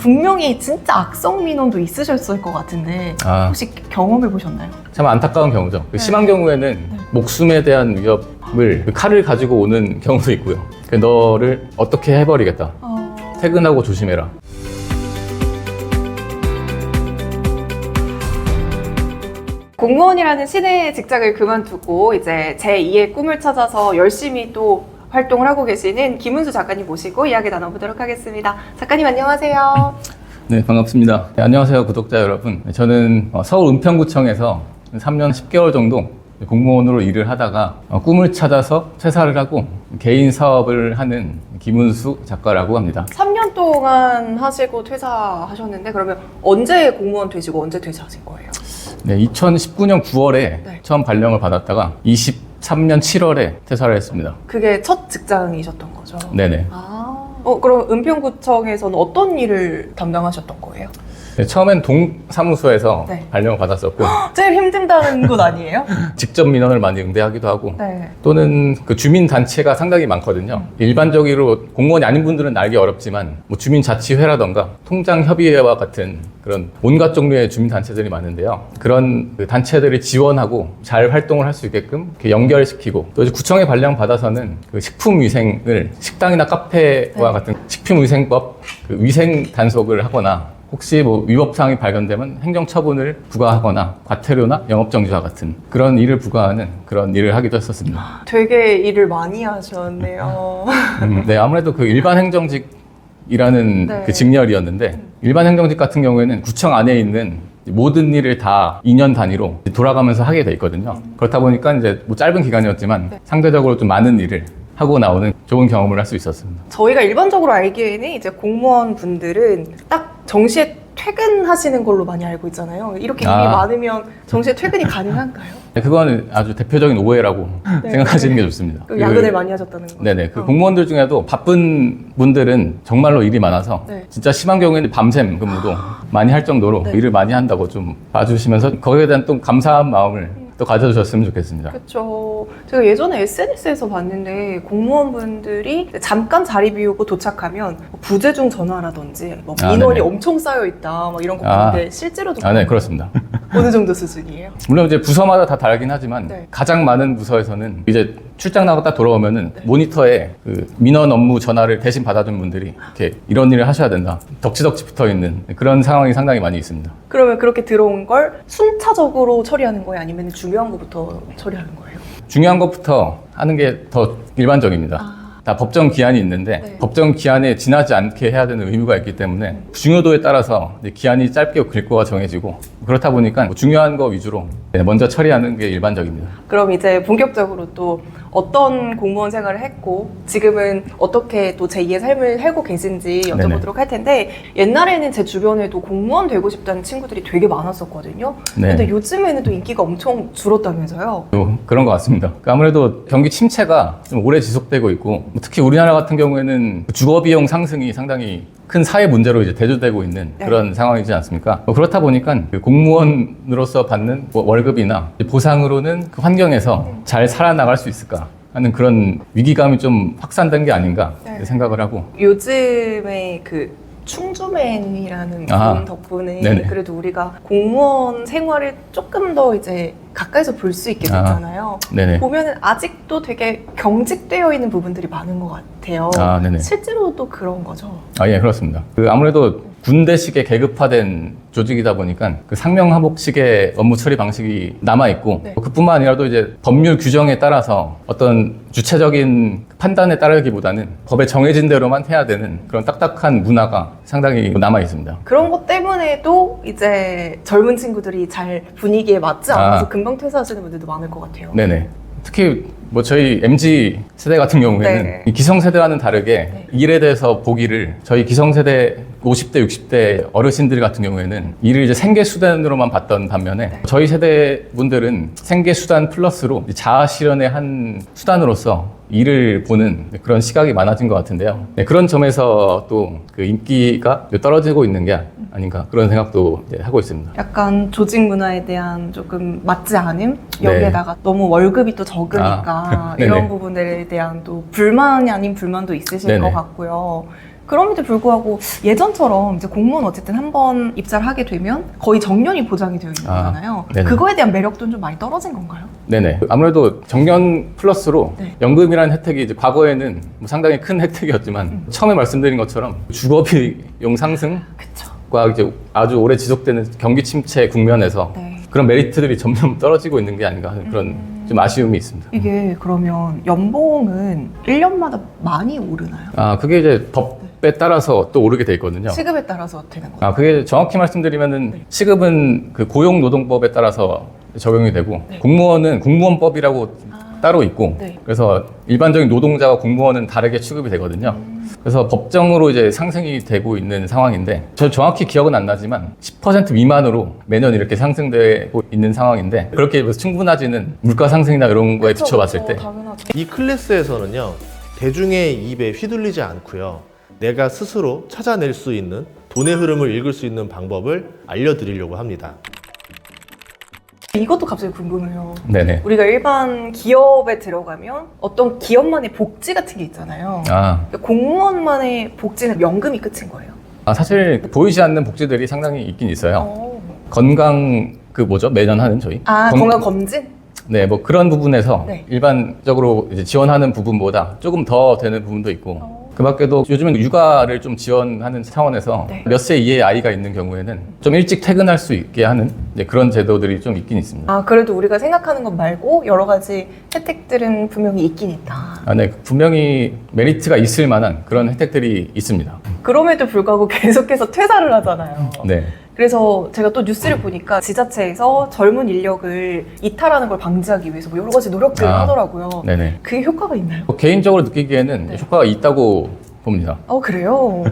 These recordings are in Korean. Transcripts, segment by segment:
분명히 진짜 악성 민원도 있으셨을 것 같은데 혹시 경험해 보셨나요? 참 안타까운 경우죠. 심한 경우에는 목숨에 대한 위협을 칼을 가지고 오는 경우도 있고요. 너를 어떻게 해버리겠다. 퇴근하고 조심해라. 공무원이라는 신의 직장을 그만두고 이제 제2의 꿈을 찾아서 열심히 또 활동을 하고 계시는 김은수 작가님 모시고 이야기 나눠보도록 하겠습니다. 작가님 안녕하세요. 네, 반갑습니다. 네, 안녕하세요, 구독자 여러분. 저는 서울 은평구청에서 3년 10개월 정도 공무원으로 일을 하다가 꿈을 찾아서 퇴사를 하고 개인 사업을 하는 김은수 작가라고 합니다. 3년 동안 하시고 퇴사하셨는데 그러면 언제 공무원 되시고 언제 퇴사하신 거예요? 네, 2019년 9월에 처음 발령을 받았다가 23년 7월에 퇴사를 했습니다. 그게 첫 직장이셨던 거죠? 네네. 그럼 은평구청에서는 어떤 일을 담당하셨던 거예요? 네, 처음엔 동사무소에서 발령을 받았었고 제일 힘든다는 곳 아니에요? 직접 민원을 많이 응대하기도 하고 네. 또는 그 주민단체가 상당히 많거든요. 일반적으로 공무원이 아닌 분들은 알기 어렵지만 뭐 주민자치회라던가 통장협의회와 같은 그런 온갖 종류의 주민단체들이 많은데요. 그런 그 단체들이 지원하고 잘 활동을 할 수 있게끔 이렇게 연결시키고 또 이제 구청에 발령 받아서는 그 식품위생을 식당이나 카페와 같은 식품위생법 그 위생 단속을 하거나 혹시 뭐 위법사항이 발견되면 행정처분을 부과하거나 과태료나 영업정지와 같은 그런 일을 부과하는 그런 일을 하기도 했었습니다. 되게 일을 많이 하셨네요. 네, 아무래도 그 일반 행정직이라는 그 직렬이었는데 일반 행정직 같은 경우에는 구청 안에 있는 모든 일을 다 2년 단위로 돌아가면서 하게 돼 있거든요. 그렇다 보니까 이제 뭐 짧은 기간이었지만 상대적으로 좀 많은 일을 하고 나오는 좋은 경험을 할 수 있었습니다. 저희가 일반적으로 알기에는 이제 공무원 분들은 딱 정시에 퇴근하시는 걸로 많이 알고 있잖아요. 이렇게 일이 많으면 정시에 퇴근이 가능한가요? 네, 그거는 아주 대표적인 오해라고 생각하시는 게 좋습니다. 야근을 많이 하셨다는 거. 네네. 그 공무원들 중에도 바쁜 분들은 정말로 일이 많아서 진짜 심한 경우에는 밤샘 근무도 많이 할 정도로 일을 많이 한다고 좀 봐주시면서 거기에 대한 또 감사한 마음을 또 가져주셨으면 좋겠습니다. 그렇죠. 제가 예전에 SNS에서 봤는데 공무원분들이 잠깐 자리 비우고 도착하면 부재중 전화라든지 뭐 민원이 엄청 쌓여 있다, 뭐 이런 거 봤는데 실제로도 네, 그렇습니다. 어느 정도 수준이에요? 물론 이제 부서마다 다 다르긴 하지만 가장 많은 부서에서는 이제 출장 나갔다 돌아오면은 모니터에 그 민원 업무 전화를 대신 받아준 분들이 이렇게 이런 일을 하셔야 된다. 덕지덕지 붙어 있는 그런 상황이 상당히 많이 있습니다. 그러면 그렇게 들어온 걸 순차적으로 처리하는 거예요? 아니면 중요한 것부터 처리하는 거예요? 중요한 것부터 하는 게 더 일반적입니다. 다 법정 기한이 있는데 법정 기한에 지나지 않게 해야 되는 의무가 있기 때문에 중요도에 따라서 기한이 짧게 길고가 정해지고 그렇다 보니까 중요한 거 위주로 먼저 처리하는 게 일반적입니다. 그럼 이제 본격적으로 또 어떤 공무원 생활을 했고 지금은 어떻게 또 제2의 삶을 살고 계신지 여쭤보도록 할 텐데 옛날에는 제 주변에도 공무원 되고 싶다는 친구들이 되게 많았었거든요. 근데 요즘에는 또 인기가 엄청 줄었다면서요? 그런 것 같습니다. 아무래도 경기 침체가 좀 오래 지속되고 있고 특히 우리나라 같은 경우에는 주거비용 상승이 상당히 큰 사회 문제로 이제 대두되고 있는 그런 상황이지 않습니까? 그렇다 보니까 그 공무원으로서 받는 월급이나 보상으로는 그 환경에서 잘 살아나갈 수 있을까 하는 그런 위기감이 좀 확산된 게 아닌가 생각을 하고 요즘에 그 충주맨이라는 분 덕분에 그래도 우리가 공무원 생활을 조금 더 이제 가까이서 볼 수 있게 됐잖아요. 보면은 아직도 되게 경직되어 있는 부분들이 많은 것 같아요. 실제로도 그런 거죠? 예, 그렇습니다. 아무래도 군대식의 계급화된 조직이다 보니까 그 상명하복식의 업무 처리 방식이 남아있고 그뿐만 아니라도 이제 법률 규정에 따라서 어떤 주체적인 판단에 따르기보다는 법에 정해진 대로만 해야 되는 그런 딱딱한 문화가 상당히 남아있습니다. 그런 것 때문에도 이제 젊은 친구들이 잘 분위기에 맞지 않아서 금방 퇴사하시는 분들도 많을 것 같아요. 네네. 특히 뭐 저희 MZ 세대 같은 경우에는 이 기성세대와는 다르게 일에 대해서 보기를 저희 기성세대 50대, 60대 어르신들 같은 경우에는 일을 이제 생계수단으로만 봤던 반면에 저희 세대 분들은 생계수단 플러스로 자아 실현의 한 수단으로서 일을 보는 그런 시각이 많아진 것 같은데요. 그런 점에서 또 그 인기가 떨어지고 있는 게 아닌가 그런 생각도 이제 하고 있습니다. 약간 조직 문화에 대한 조금 맞지 않음? 여기에다가 너무 월급이 또 적으니까 이런 부분들에 대한 또 불만이 아닌 불만도 있으실 것 같고요. 그럼에도 불구하고 예전처럼 이제 공무원 어쨌든 한번 입사를 하게 되면 거의 정년이 보장이 되어 있는 거잖아요. 그거에 대한 매력도 좀 많이 떨어진 건가요? 네네. 아무래도 정년 플러스로 네. 연금이라는 혜택이 이제 과거에는 뭐 상당히 큰 혜택이었지만 처음에 말씀드린 것처럼 주거비용 상승과 그쵸. 이제 아주 오래 지속되는 경기 침체 국면에서 네. 그런 메리트들이 점점 떨어지고 있는 게 아닌가 하는 그런 좀 아쉬움이 있습니다. 이게 그러면 연봉은 1년마다 많이 오르나요? 아, 그게 이제 법에 따라서 또 오르게 돼 있거든요. 시급에 따라서 되는 거예요? 아, 그게 정확히 말씀드리면은 시급은 그 고용노동법에 따라서 적용이 되고 공무원은 공무원법이라고 따로 있고 그래서 일반적인 노동자와 공무원은 다르게 취급이 되거든요. 그래서 법정으로 이제 상승이 되고 있는 상황인데 저 정확히 기억은 안 나지만 10% 미만으로 매년 이렇게 상승되고 있는 상황인데 그렇게 충분하지는 물가 상승이나 이런 거에 비춰봤을 때 당연하죠. 이 클래스에서는요, 대중의 입에 휘둘리지 않고요, 내가 스스로 찾아낼 수 있는 돈의 흐름을 읽을 수 있는 방법을 알려드리려고 합니다. 이것도 갑자기 궁금해요. 네네. 우리가 일반 기업에 들어가면 어떤 기업만의 복지 같은 게 있잖아요. 공무원만의 복지는 연금이 끝인 거예요. 사실 보이지 않는 복지들이 상당히 있긴 있어요. 건강 그 뭐죠? 매년 하는 저희 건강 검진? 네, 뭐 그런 부분에서 일반적으로 이제 지원하는 부분보다 조금 더 되는 부분도 있고 그 밖에도 요즘은 육아를 좀 지원하는 차원에서 몇 세 이하의 아이가 있는 경우에는 좀 일찍 퇴근할 수 있게 하는 그런 제도들이 좀 있긴 있습니다. 그래도 우리가 생각하는 것 말고 여러 가지 혜택들은 분명히 있긴 있다. 네, 분명히 메리트가 있을 만한 그런 혜택들이 있습니다. 그럼에도 불구하고 계속해서 퇴사를 하잖아요. 네. 그래서 제가 또 뉴스를 보니까 지자체에서 젊은 인력을 이탈하는 걸 방지하기 위해서 뭐 여러 가지 노력들을 하더라고요. 네네. 그게 효과가 있나요? 개인적으로 느끼기에는 효과가 있다고 봅니다. 그래요?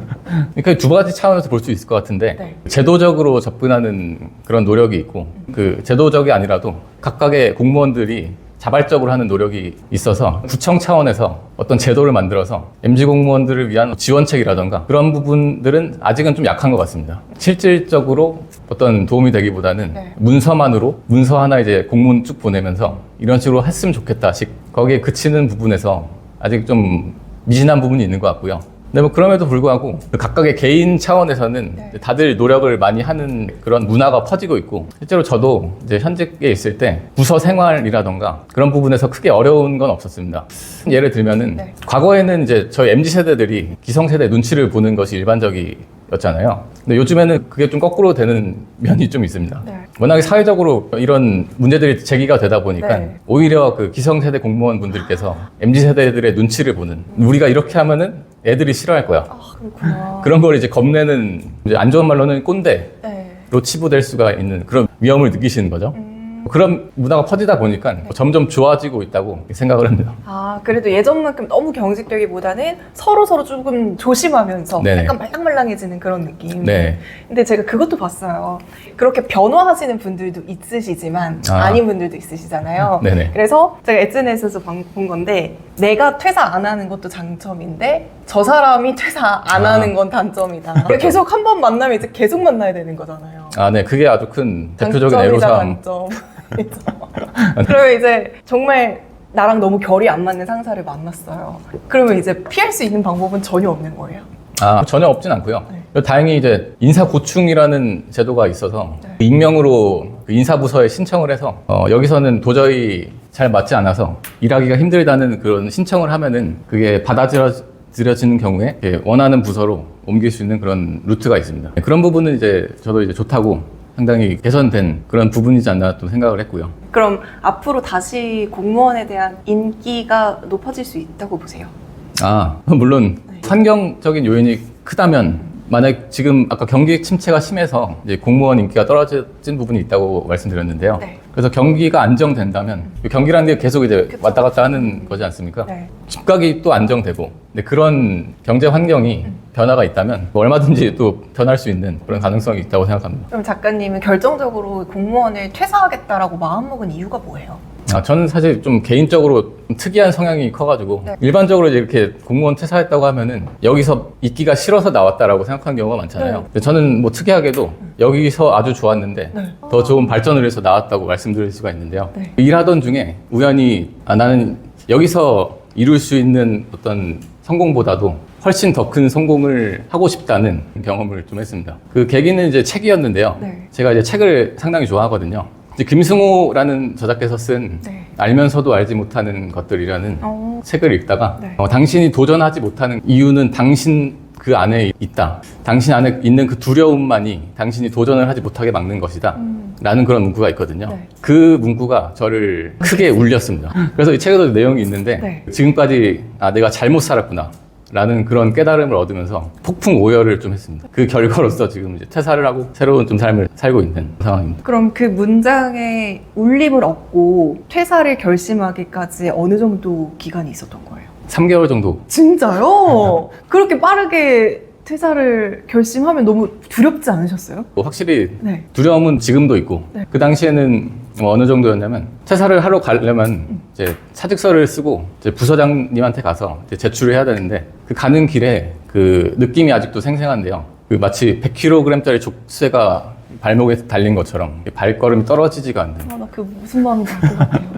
그러니까 두 가지 차원에서 볼 수 있을 것 같은데 제도적으로 접근하는 그런 노력이 있고 그 제도적이 아니라도 각각의 공무원들이 자발적으로 하는 노력이 있어서 구청 차원에서 어떤 제도를 만들어서 MZ 공무원들을 위한 지원책이라던가 그런 부분들은 아직은 좀 약한 것 같습니다. 실질적으로 어떤 도움이 되기보다는 문서만으로 문서 하나 이제 공문 쭉 보내면서 이런 식으로 했으면 좋겠다식 거기에 그치는 부분에서 아직 좀 미진한 부분이 있는 것 같고요. 근데 뭐 그럼에도 불구하고 각각의 개인 차원에서는 다들 노력을 많이 하는 그런 문화가 퍼지고 있고 실제로 저도 이제 현직에 있을 때 부서 생활이라던가 그런 부분에서 크게 어려운 건 없었습니다. 예를 들면은 과거에는 이제 저희 MZ 세대들이 기성세대 눈치를 보는 것이 일반적이었잖아요. 근데 요즘에는 그게 좀 거꾸로 되는 면이 좀 있습니다. 워낙에 사회적으로 이런 문제들이 제기가 되다 보니까 오히려 그 기성세대 공무원분들께서 MZ 세대들의 눈치를 보는 우리가 이렇게 하면은 애들이 싫어할 거야. 그렇구나. 그런 걸 이제 겁내는 이제 안 좋은 말로는 꼰대로 치부될 수가 있는 그런 위험을 느끼시는 거죠. 그런 문화가 퍼지다 보니까 점점 좋아지고 있다고 생각을 합니다. 그래도 예전만큼 너무 경직되기보다는 서로 조금 조심하면서 약간 말랑말랑해지는 그런 느낌. 근데 제가 그것도 봤어요. 그렇게 변화하시는 분들도 있으시지만 아닌 분들도 있으시잖아요. 그래서 제가 SNS에서 본 건데 내가 퇴사 안 하는 것도 장점인데 저 사람이 퇴사 안 하는 건 단점이다. 계속 한 번 만나면 이제 계속 만나야 되는 거잖아요. 네. 그게 아주 큰 대표적인 애로사항. 그러면 이제 정말 나랑 너무 결이 안 맞는 상사를 만났어요. 그러면 이제 피할 수 있는 방법은 전혀 없는 거예요? 전혀 없진 않고요. 다행히 이제 인사고충이라는 제도가 있어서 익명으로 그 인사부서에 신청을 해서 여기서는 도저히 잘 맞지 않아서 일하기가 힘들다는 그런 신청을 하면은 그게 받아들여지는 경우에 원하는 부서로 옮길 수 있는 그런 루트가 있습니다. 그런 부분은 이제 저도 이제 좋다고 상당히 개선된 그런 부분이지 않나 또 생각을 했고요. 그럼 앞으로 다시 공무원에 대한 인기가 높아질 수 있다고 보세요? 물론 환경적인 요인이 크다면 만약 지금 아까 경기 침체가 심해서 이제 공무원 인기가 떨어진 부분이 있다고 말씀드렸는데요. 그래서 경기가 안정된다면 경기라는 게 계속 이제 왔다 갔다 하는 거지 않습니까? 집값이 또 안정되고 근데 그런 경제 환경이 변화가 있다면 얼마든지 또 변할 수 있는 그런 가능성이 있다고 생각합니다. 그럼 작가님은 결정적으로 공무원을 퇴사하겠다라고 마음먹은 이유가 뭐예요? 저는 사실 좀 개인적으로 특이한 성향이 커가지고 일반적으로 이제 이렇게 공무원 퇴사했다고 하면은 여기서 있기가 싫어서 나왔다라고 생각하는 경우가 많잖아요. 근데 저는 뭐 특이하게도 여기서 아주 좋았는데 더 좋은 발전을 위해서 나왔다고 말씀드릴 수가 있는데요. 일하던 중에 우연히 나는 여기서 이룰 수 있는 어떤 성공보다도 훨씬 더 큰 성공을 하고 싶다는 경험을 좀 했습니다. 그 계기는 이제 책이었는데요. 네. 제가 이제 책을 상당히 좋아하거든요. 이제 김승호라는 저자께서 쓴 네. 알면서도 알지 못하는 것들이라는 책을 읽다가 네. 당신이 도전하지 못하는 이유는 당신 그 안에 있다. 당신 안에 있는 그 두려움만이 당신이 도전을 하지 못하게 막는 것이다. 라는 그런 문구가 있거든요. 네. 그 문구가 저를 크게 울렸습니다. 그래서 이 책에도 내용이 있는데 네. 지금까지 내가 잘못 살았구나. 라는 그런 깨달음을 얻으면서 폭풍 오열을 좀 했습니다. 그 결과로서 지금 이제 퇴사를 하고 새로운 좀 삶을 살고 있는 상황입니다. 그럼 그 문장에 울림을 얻고 퇴사를 결심하기까지 어느 정도 기간이 있었던 거예요? 3개월 정도. 진짜요? 그렇게 빠르게 퇴사를 결심하면 너무 두렵지 않으셨어요? 확실히 네. 두려움은 지금도 있고 네. 그 당시에는 어느 정도였냐면 퇴사를 하러 가려면 이제 사직서를 쓰고 이제 부서장님한테 가서 이제 제출을 해야 되는데 그 가는 길에 그 느낌이 아직도 생생한데요. 그 마치 100kg짜리 족쇄가 발목에 달린 것처럼 발걸음이 떨어지지가 않는 나 그 무슨 마음인지 알 것 같아요.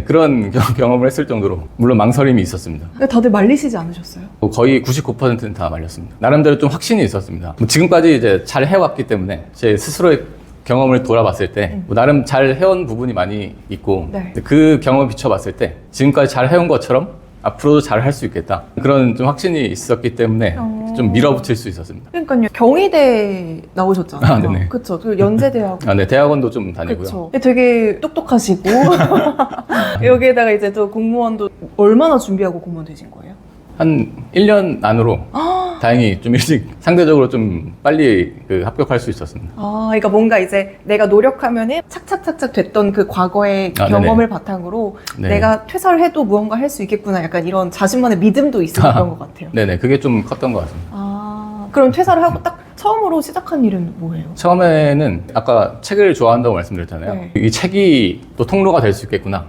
그런 경험을 했을 정도로 물론 망설임이 있었습니다. 근데 다들 말리시지 않으셨어요? 거의 99%는 다 말렸습니다. 나름대로 좀 확신이 있었습니다. 지금까지 이제 잘 해왔기 때문에 제 스스로의 경험을 돌아봤을 때 나름 잘 해온 부분이 많이 있고 네. 그 경험을 비춰봤을 때 지금까지 잘 해온 것처럼 앞으로도 잘 할 수 있겠다. 그런 좀 확신이 있었기 때문에 좀 밀어붙일 수 있었습니다. 그러니까요. 경희대 나오셨잖아요. 아, 네네. 그쵸. 그 연세대하고. 네, 대학원도 좀 다니고요. 그쵸. 되게 똑똑하시고 여기에다가 이제 또 공무원도 얼마나 준비하고 공무원 되신 거예요? 한 1년 안으로 다행히 좀 일찍 상대적으로 좀 빨리 합격할 수 있었습니다. 그러니까 뭔가 이제 내가 노력하면은 착착착착 됐던 그 과거의 경험을 바탕으로 네. 내가 퇴사를 해도 무언가 할 수 있겠구나 약간 이런 자신만의 믿음도 있었던 것 같아요. 네네, 그게 좀 컸던 것 같습니다. 그럼 퇴사를 하고 딱 처음으로 시작한 일은 뭐예요? 처음에는 아까 책을 좋아한다고 말씀드렸잖아요. 네. 이 책이 또 통로가 될 수 있겠구나.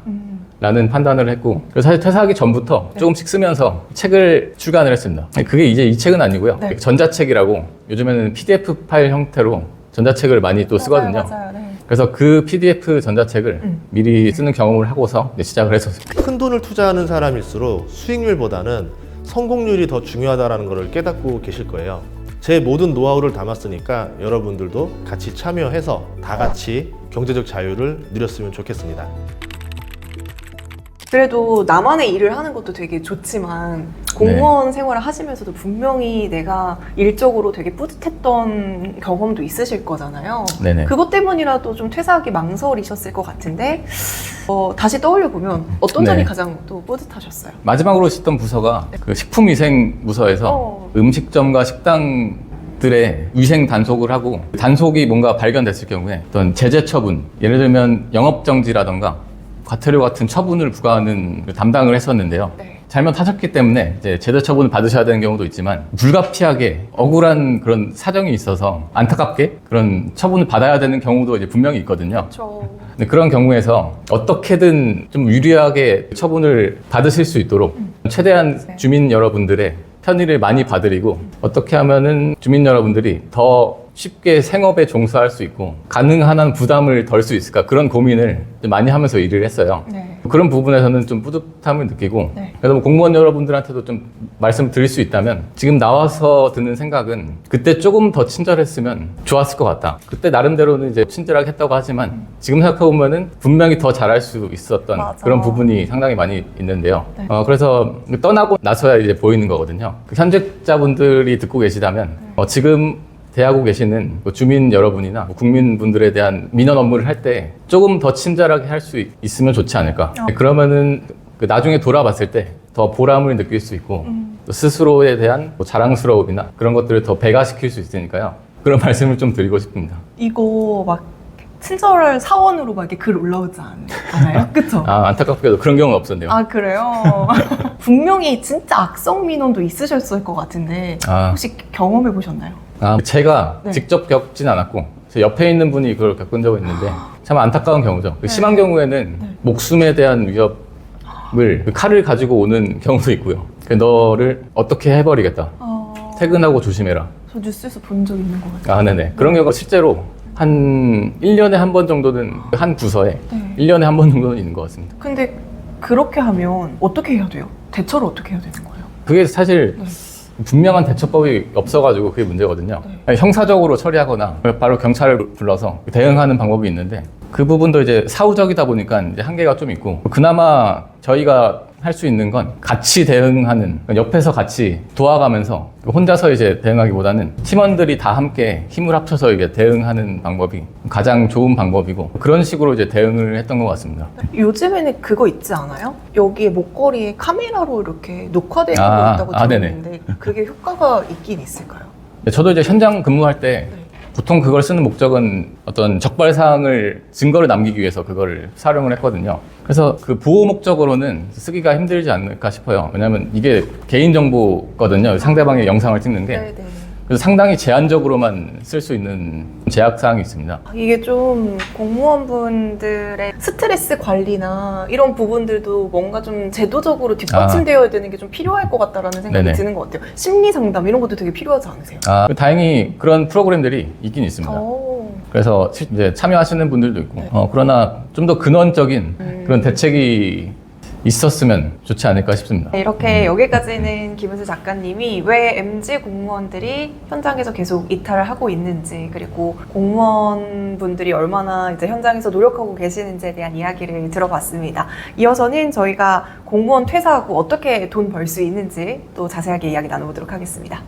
라는 판단을 했고 그래서 사실 퇴사하기 전부터 조금씩 쓰면서 책을 출간을 했습니다. 그게 이제 이 책은 아니고요. 네. 전자책이라고 요즘에는 PDF 파일 형태로 전자책을 많이 또 쓰거든요. 맞아요. 네. 그래서 그 PDF 전자책을 미리 쓰는 경험을 하고서 이제 시작을 했었어요. 큰 돈을 투자하는 사람일수록 수익률보다는 성공률이 더 중요하다는 것을 깨닫고 계실 거예요. 제 모든 노하우를 담았으니까 여러분들도 같이 참여해서 다 같이 경제적 자유를 누렸으면 좋겠습니다. 그래도 나만의 일을 하는 것도 되게 좋지만 공무원 생활을 하시면서도 분명히 내가 일적으로 되게 뿌듯했던 경험도 있으실 거잖아요. 네네. 그것 때문이라도 좀 퇴사하기 망설이셨을 것 같은데 다시 떠올려 보면 어떤 점이 네. 가장 또 뿌듯하셨어요? 마지막으로 있었던 부서가 그 식품위생부서에서 음식점과 식당들의 위생 단속을 하고 단속이 뭔가 발견됐을 경우에 어떤 제재 처분, 예를 들면 영업정지라던가 과태료 같은 처분을 부과하는 담당을 했었는데요. 네. 잘못하셨기 때문에 이제 제재 처분을 받으셔야 되는 경우도 있지만 불가피하게 억울한 그런 사정이 있어서 안타깝게 그런 처분을 받아야 되는 경우도 이제 분명히 있거든요. 저 근데 그런 경우에서 어떻게든 좀 유리하게 처분을 받으실 수 있도록 최대한 주민 여러분들의 편의를 많이 봐드리고 어떻게 하면은 주민 여러분들이 더 쉽게 생업에 종사할 수 있고 가능한 한 부담을 덜 수 있을까 그런 고민을 좀 많이 하면서 일을 했어요. 네. 그런 부분에서는 좀 뿌듯함을 느끼고 네. 그래서 뭐 공무원 여러분들한테도 좀 말씀을 드릴 수 있다면 지금 나와서 드는 생각은 그때 조금 더 친절했으면 좋았을 것 같다. 그때 나름대로는 이제 친절하게 했다고 하지만 지금 생각해보면은 분명히 더 잘할 수 있었던 맞아. 그런 부분이 상당히 많이 있는데요. 네. 그래서 떠나고 나서야 이제 보이는 거거든요. 그 현직자분들이 듣고 계시다면 지금 대하고 계시는 주민 여러분이나 국민분들에 대한 민원 업무를 할 때 조금 더 친절하게 할 수 있으면 좋지 않을까. 그러면은 나중에 돌아봤을 때 더 보람을 느낄 수 있고 또 스스로에 대한 자랑스러움이나 그런 것들을 더 배가시킬 수 있으니까요. 그런 말씀을 좀 드리고 싶습니다. 이거 막 친절한 사원으로 막 이렇게 글 올라오지 않아요? 그쵸? 안타깝게도 그런 경우는 없었네요. 그래요? 분명히 진짜 악성 민원도 있으셨을 것 같은데 혹시 경험해 보셨나요? 제가 네. 직접 겪진 않았고 제 옆에 있는 분이 그걸 겪은 적은 있는데 참 안타까운 경우죠. 심한 경우에는 목숨에 대한 위협을 칼을 가지고 오는 경우도 있고요. 너를 어떻게 해버리겠다. 퇴근하고 조심해라. 저 뉴스에서 본 적 있는 것 같아요. 네네. 그런 경우가 실제로 한 1년에 한 번 정도는 한 부서에 네. 1년에 한 번 정도는 있는 것 같습니다. 근데 그렇게 하면 어떻게 해야 돼요? 대처를 어떻게 해야 되는 거예요? 그게 사실 분명한 대처법이 없어가지고 그게 문제거든요. 형사적으로 처리하거나 바로 경찰을 불러서 대응하는 방법이 있는데 그 부분도 이제 사후적이다 보니까 이제 한계가 좀 있고 그나마 저희가 할 수 있는 건 같이 대응하는, 옆에서 같이 도와가면서 혼자서 이제 대응하기보다는 팀원들이 다 함께 힘을 합쳐서 이게 대응하는 방법이 가장 좋은 방법이고 그런 식으로 이제 대응을 했던 것 같습니다. 요즘에는 그거 있지 않아요? 여기에 목걸이에 카메라로 이렇게 녹화되는 거 있다고 들었는데 그게 효과가 있긴 있을까요? 저도 이제 현장 근무할 때 보통 그걸 쓰는 목적은 어떤 적발 사항을 증거를 남기기 위해서 그걸 사용을 했거든요. 그래서 그 보호 목적으로는 쓰기가 힘들지 않을까 싶어요. 왜냐하면 이게 개인 정보거든요. 상대방의 영상을 찍는 게. 네네. 그래서 상당히 제한적으로만 쓸 수 있는 제약 사항이 있습니다. 이게 좀 공무원분들의 스트레스 관리나 이런 부분들도 뭔가 좀 제도적으로 뒷받침되어야 되는 게 좀 필요할 것 같다라는 생각이 네네. 드는 것 같아요. 심리 상담 이런 것도 되게 필요하지 않으세요? 다행히 그런 프로그램들이 있긴 있습니다. 그래서 이제 참여하시는 분들도 있고, 그러나 좀 더 근원적인 그런 대책이 있었으면 좋지 않을까 싶습니다. 이렇게 여기까지는 김은수 작가님이 왜 MZ 공무원들이 현장에서 계속 이탈을 하고 있는지, 그리고 공무원분들이 얼마나 이제 현장에서 노력하고 계시는지에 대한 이야기를 들어봤습니다. 이어서는 저희가 공무원 퇴사하고 어떻게 돈 벌 수 있는지 또 자세하게 이야기 나눠보도록 하겠습니다.